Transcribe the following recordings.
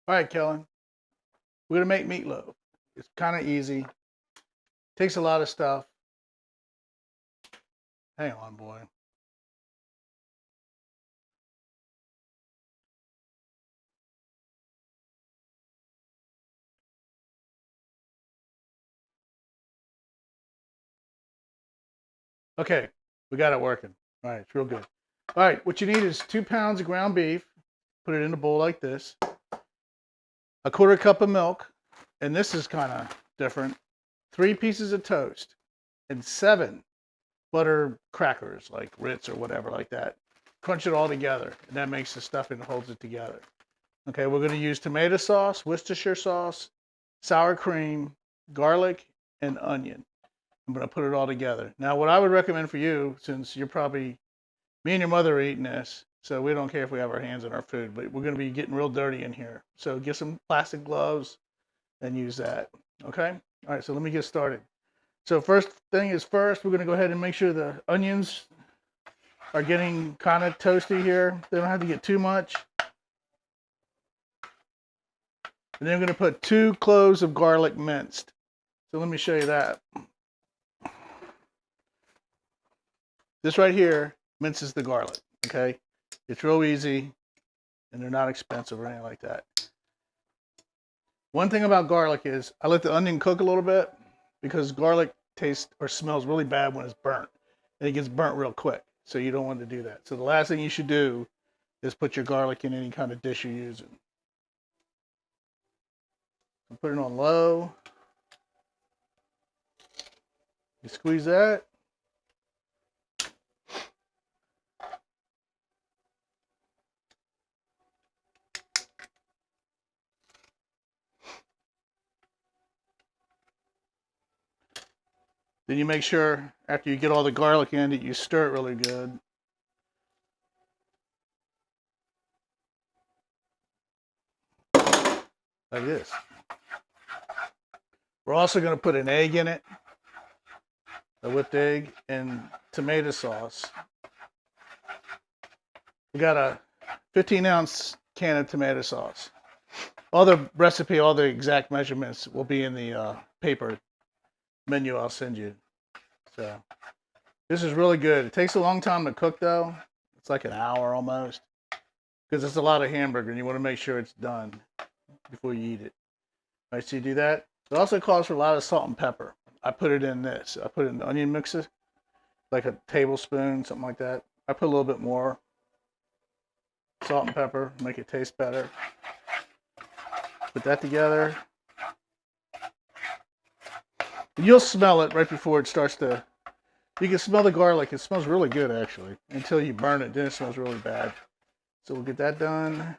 All right, Kellen, we're gonna make meatloaf. It's kind of easy. Takes a lot of stuff. Hang on, boy. Okay, we got it working. All right, it's real good. All right, what you need is 2 pounds of ground beef. Put it in a bowl like this. A quarter cup of milk, and this is kind of different. 3 pieces of toast, and 7 butter crackers, like Ritz or whatever, like that. Crunch it all together, and that makes the stuffing that holds it together. Okay, we're going to use tomato sauce, Worcestershire sauce, sour cream, garlic, and onion. I'm going to put it all together. Now, what I would recommend for you, since you're probably, me and your mother are eating this, so we don't care if we have our hands in our food, but we're going to be getting real dirty in here. So get some plastic gloves and use that. Okay? All right, so let me get started. So first thing is first, we're going to go ahead and make sure the onions are getting kind of toasty here. They don't have to get too much. And then I'm going to put 2 cloves of garlic minced. So let me show you that. This right here minces the garlic, okay? It's real easy, and they're not expensive or anything like that. One thing about garlic is I let the onion cook a little bit because garlic tastes or smells really bad when it's burnt, and it gets burnt real quick. So you don't want to do that. So the last thing you should do is put your garlic in any kind of dish you're using. So put it on low. You squeeze that. Then you make sure after you get all the garlic in that you stir it really good. Like this. We're also going to put an egg in it, a whipped egg, and tomato sauce. We got a 15-ounce can of tomato sauce. All the recipe, all the exact measurements will be in the paper menu I'll send you. So this is really good. It takes a long time to cook though. It's like an hour almost because it's a lot of hamburger and you want to make sure it's done before you eat it. All right, so you do that. It also calls for a lot of salt and pepper. I put it in this. I put it in the onion mixer, like a tablespoon, something like that. I put a little bit more salt and pepper, make it taste better. Put that together. And you'll smell it right before it starts to. You can smell the garlic. It smells really good actually. Until you burn it, then it smells really bad. So we'll get that done.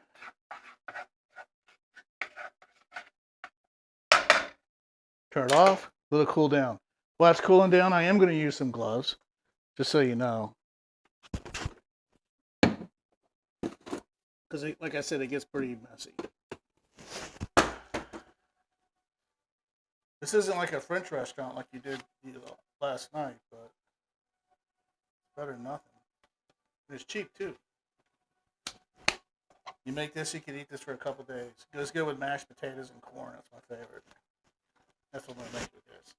Turn it off. Let it cool down. While it's cooling down, I am going to use some gloves, just so you know. Because, like I said, it gets pretty messy. This isn't like a French restaurant like you did last night, but it's better than nothing. And it's cheap too. You make this, you can eat this for a couple days. It goes good with mashed potatoes and corn. That's my favorite. That's what I'm gonna make with this.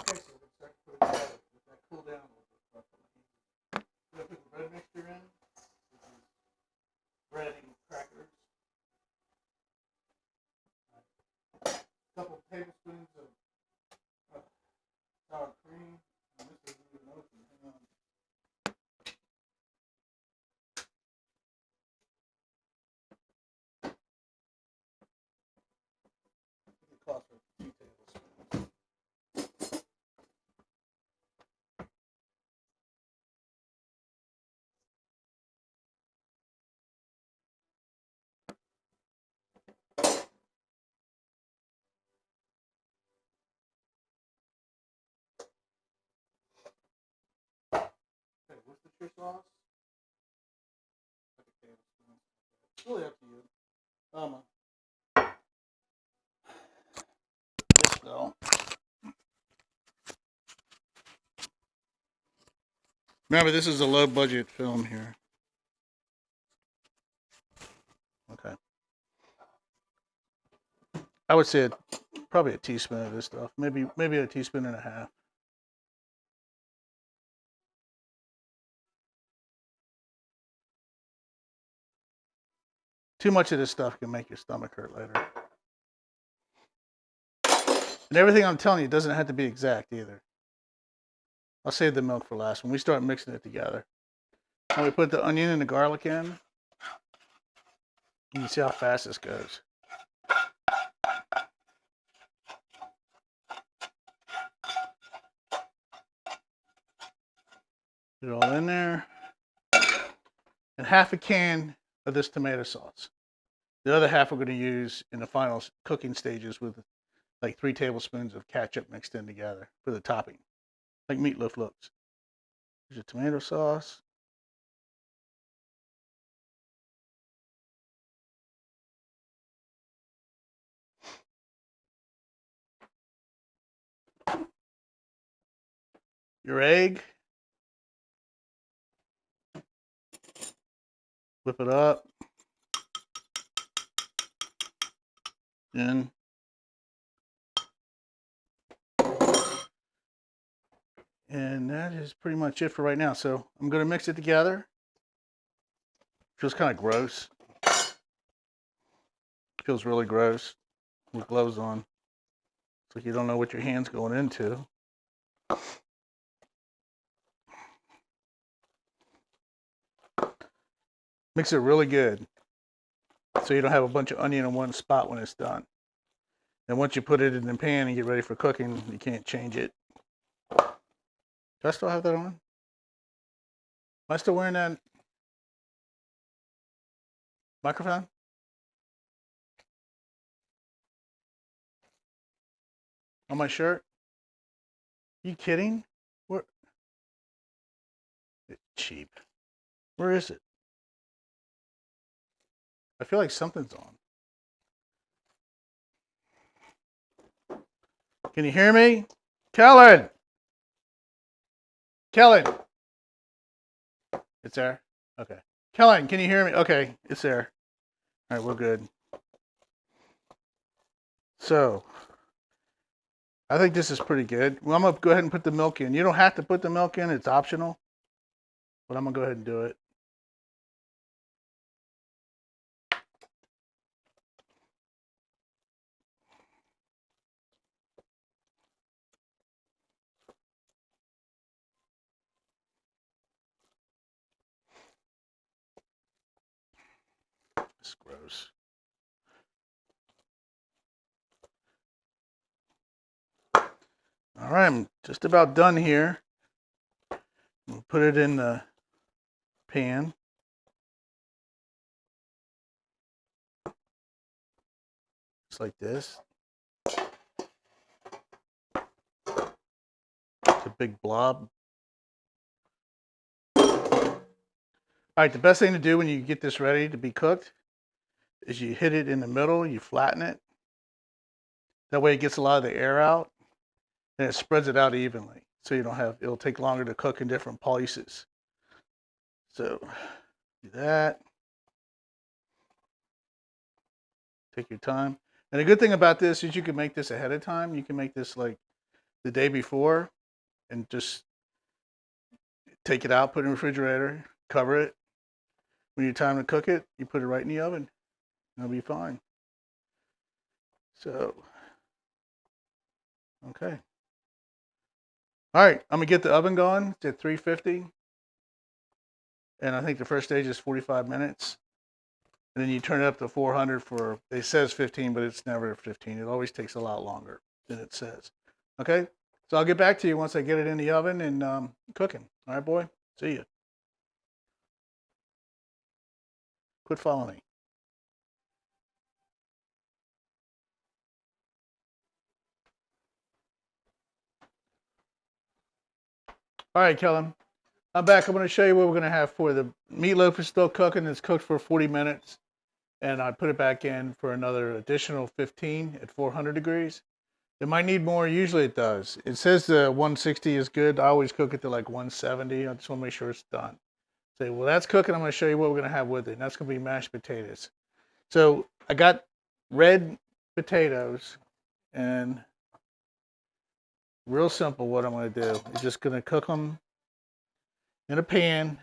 Okay, so we're gonna start to put it together. Let that cool down a little bit. We're gonna put the bread mixture in. This is bread and crackers. A couple tablespoons of sour cream. And this is even open. Hang on. It costs for 2 tablespoons. Okay, Worcestershire sauce. Like a tablespoon. It's really up to you. This though. Remember, this is a low budget film here. Okay. I would say probably a teaspoon of this stuff. Maybe a teaspoon and a half. Too much of this stuff can make your stomach hurt later. And everything I'm telling you doesn't have to be exact either. I'll save the milk for last when we start mixing it together. When we put the onion and the garlic in, you can see how fast this goes. Put it all in there. And half a can of this tomato sauce. The other half we're going to use in the final cooking stages with like 3 tablespoons of ketchup mixed in together for the topping, like meatloaf looks. Here's your tomato sauce. Your egg. Whip it up. In. And that is pretty much it for right now. So I'm going to mix it together. Feels kind of gross. Feels really gross with gloves on. It's like you don't know what your hand's going into. Mix it really good so you don't have a bunch of onion in one spot when it's done. And once you put it in the pan and get ready for cooking, you can't change it. Do I still have that on? Am I still wearing that microphone? On my shirt? You kidding? Where? It's cheap. Where is it? I feel like something's on. Can you hear me? Kellen! Kellen! It's there? Okay. Kellen, can you hear me? Okay, it's there. All right, we're good. So, I think this is pretty good. Well, I'm going to go ahead and put the milk in. You don't have to put the milk in. It's optional. But I'm going to go ahead and do it. It's gross. All right, I'm just about done here. We'll put it in the pan. Just like this. It's a big blob. All right, the best thing to do when you get this ready to be cooked is you hit it in the middle, you flatten it. That way it gets a lot of the air out and it spreads it out evenly. So you don't have, it'll take longer to cook in different places. So do that. Take your time. And the good thing about this is you can make this ahead of time. You can make this like the day before and just take it out, put it in the refrigerator, cover it. When you're time to cook it, you put it right in the oven. It'll be fine. So, okay. All right, I'm gonna get the oven going. It's at 350. And I think the first stage is 45 minutes. And then you turn it up to 400 for, it says 15, but it's never 15. It always takes a lot longer than it says. Okay, so I'll get back to you once I get it in the oven and cooking. All right, boy, see you. Quit following me. All right, Kellen, I'm back. I'm going to show you what we're going to have for the meatloaf is still cooking. It's cooked for 40 minutes. And I put it back in for another additional 15 at 400 degrees. It might need more. Usually it does. It says the 160 is good. I always cook it to like 170. I just want to make sure it's done. Say, well, that's cooking. I'm going to show you what we're going to have with it. And that's going to be mashed potatoes. So I got red potatoes, and real simple what I'm going to do is just going to cook them in a pan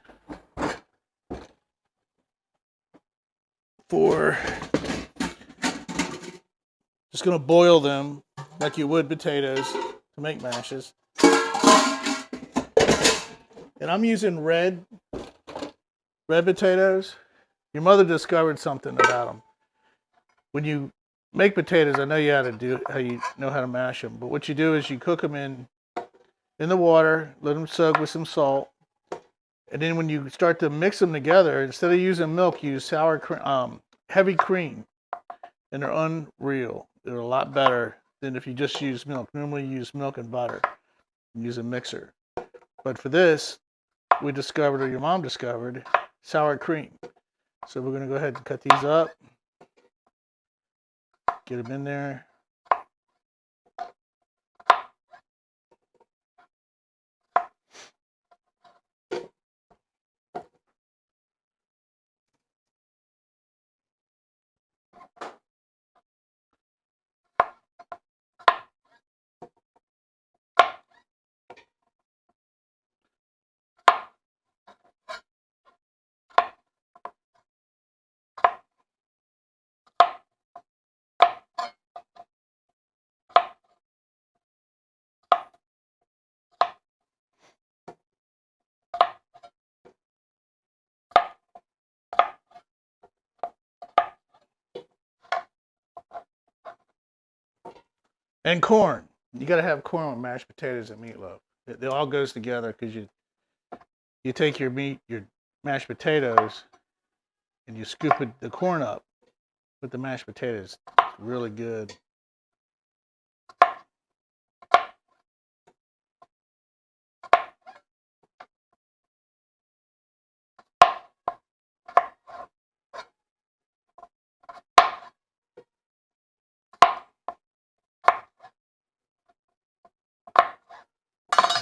for, just going to boil them like you would potatoes to make mashes. And I'm using red potatoes. Your mother discovered something about them. When you make potatoes, I know you know how to mash them, but what you do is you cook them in the water, let them soak with some salt, and then when you start to mix them together, instead of using milk, use heavy cream, and they're unreal. They're a lot better than if you just use milk. Normally, you use milk and butter, and use a mixer. But for this, we discovered, or your mom discovered, sour cream. So we're going to go ahead and cut these up, get them in there. And corn. You got to have corn with mashed potatoes and meatloaf. It all goes together because you take your mashed potatoes, and you scoop the corn up with the mashed potatoes. It's really good.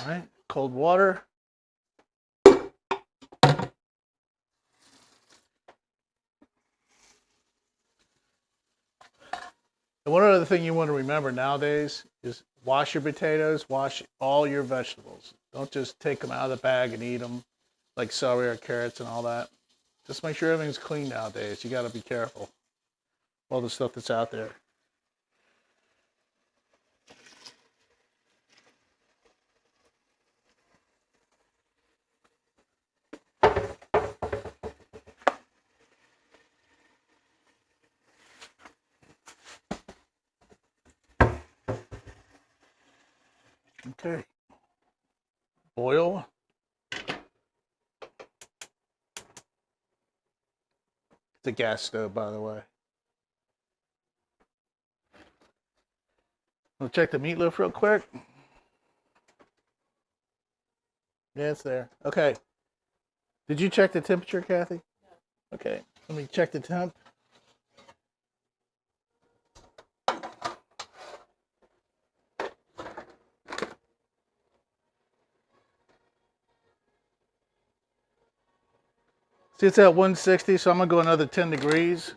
All right, cold water. And one other thing you want to remember nowadays is wash your potatoes, wash all your vegetables. Don't just take them out of the bag and eat them like celery or carrots and all that. Just make sure everything's clean nowadays. You got to be careful. All the stuff that's out there. Okay. Boil. It's a gas stove, by the way. We'll check the meatloaf real quick. Yeah, it's there. Okay. Did you check the temperature, Kathy? No. Okay. Let me check the temp. See, it's at 160, so I'm going to go another 10 degrees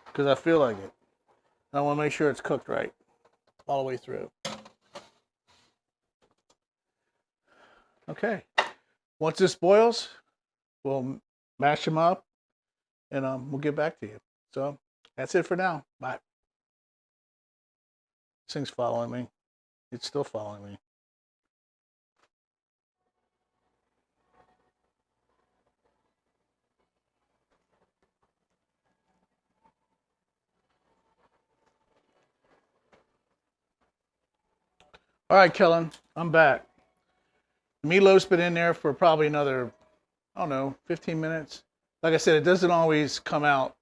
because I feel like it. I want to make sure it's cooked right all the way through. Okay. Once this boils, we'll mash them up, and we'll get back to you. So that's it for now. Bye. This thing's following me. It's still following me. All right, Kellen, I'm back. The meatloaf's been in there for probably another, I don't know, 15 minutes. Like I said, it doesn't always come out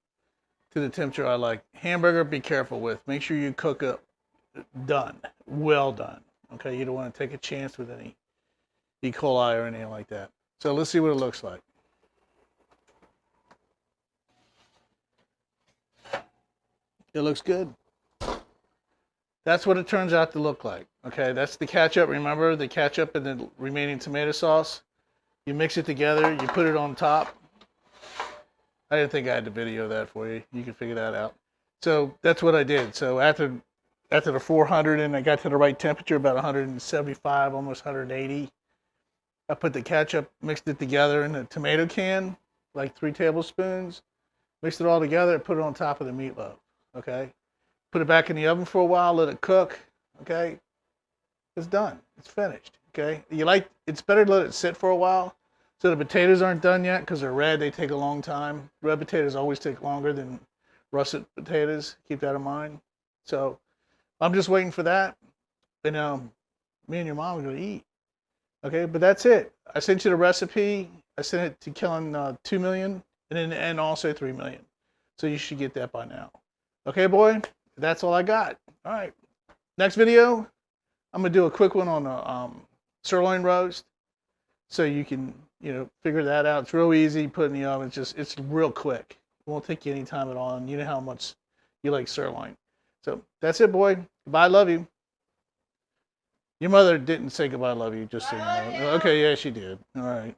to the temperature I like. Hamburger, be careful with. Make sure you cook it done, well done. Okay, you don't want to take a chance with any E. coli or anything like that. So let's see what it looks like. It looks good. That's what it turns out to look like. Okay, that's the ketchup. Remember the ketchup and the remaining tomato sauce? You mix it together, you put it on top. I didn't think I had the video of that for you. You can figure that out. So that's what I did. So after the 400 and I got to the right temperature, about 175, almost 180, I put the ketchup, mixed it together in a tomato can, like 3 tablespoons, mixed it all together, and put it on top of the meatloaf. Okay, put it back in the oven for a while, let it cook. Okay, it's done. It's finished. Okay, it's better to let it sit for a while. So the potatoes aren't done yet because they're red. They take a long time. Red potatoes always take longer than russet potatoes. Keep that in mind. So I'm just waiting for that. And me and your mom are gonna eat. Okay, but that's it. I sent you the recipe. I sent it to Kellen 2 million and also 3 million. So you should get that by now. Okay, boy, that's all I got. All right, next video, I'm gonna do a quick one on the sirloin roast, so you can figure that out. It's real easy. Put it in the oven. It's real quick. It won't take you any time at all. And you know how much you like sirloin. So that's it, boy. Goodbye. Love you. Your mother didn't say goodbye. Love you. Just so you know. Okay, yeah, she did. All right.